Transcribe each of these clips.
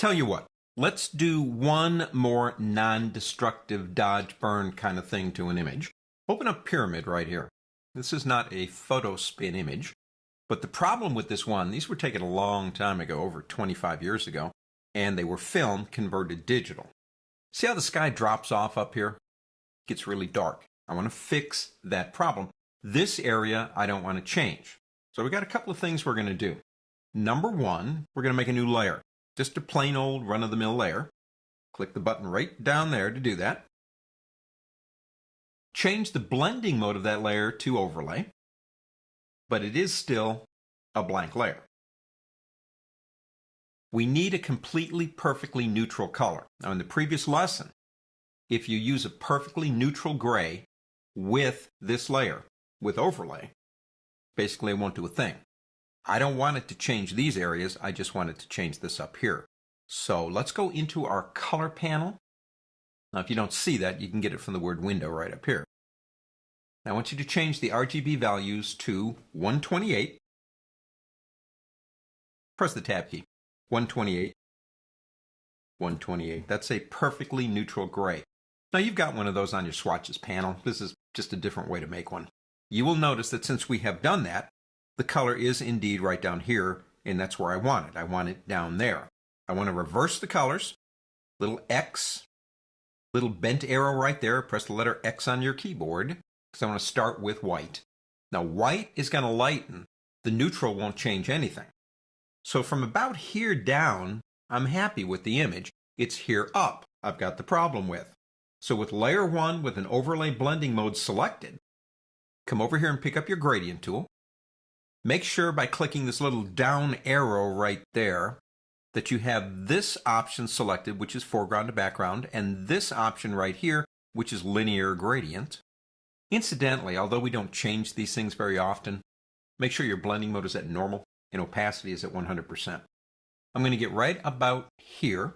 Tell you what, let's do one more non-destructive dodge burn kind of thing to an image. Open up Pyramid right here. This is not a photo spin image, but the problem with this one, these were taken a long time ago, over 25 years ago, and they were film converted digital. See how the sky drops off up here? It gets really dark. I want to fix that problem. This area I don't want to change. So we got a couple of things we're going to do. Number one, we're going to make a new layer. Just a plain old run-of-the-mill layer. Click the button right down there to do that. Change the blending mode of that layer to overlay, but it is still a blank layer. We need a completely perfectly neutral color. Now in the previous lesson, if you use a perfectly neutral gray with this layer, with overlay, basically it won't do a thing. I don't want it to change these areas, I just want it to change this up here. So let's go into our color panel. Now if you don't see that, you can get it from the word window right up here. Now I want you to change the RGB values to 128. Press the tab key. 128. 128. That's a perfectly neutral gray. Now you've got one of those on your swatches panel. This is just a different way to make one. You will notice that since we have done that, the color is indeed right down here, and that's where I want it. I want it down there. I want to reverse the colors. Little X, little bent arrow right there. Press the letter X on your keyboard, because I want to start with white. Now white is going to lighten. The neutral won't change anything. So from about here down, I'm happy with the image. It's here up I've got the problem with. So with layer 1 with an overlay blending mode selected, come over here and pick up your gradient tool. Make sure by clicking this little down arrow right there that you have this option selected, which is foreground to background, and this option right here, which is linear gradient. Incidentally, although we don't change these things very often, make sure your blending mode is at normal and opacity is at 100%. I'm going to get right about here,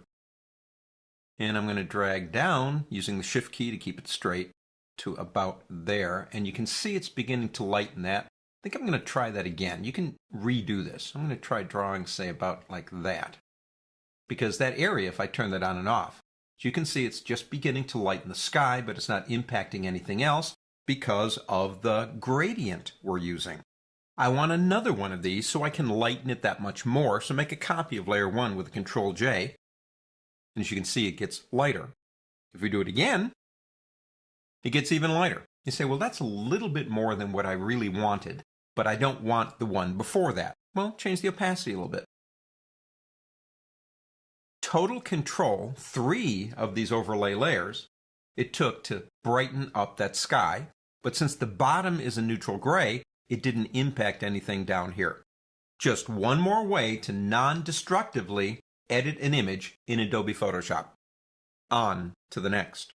and I'm going to drag down using the shift key to keep it straight to about there, and you can see it's beginning to lighten that. I think I'm going to try that again. You can redo this. I'm going to try drawing, say, about like that. Because that area, if I turn that on and off, as you can see, it's just beginning to lighten the sky, but it's not impacting anything else because of the gradient we're using. I want another one of these so I can lighten it that much more. So make a copy of layer 1 with a Control J. And as you can see, it gets lighter. If we do it again, it gets even lighter. You say, well, that's a little bit more than what I really wanted, but I don't want the one before that. Well, change the opacity a little bit. Total control, 3 of these overlay layers, it took to brighten up that sky. But since the bottom is a neutral gray, it didn't impact anything down here. Just one more way to non-destructively edit an image in Adobe Photoshop. On to the next.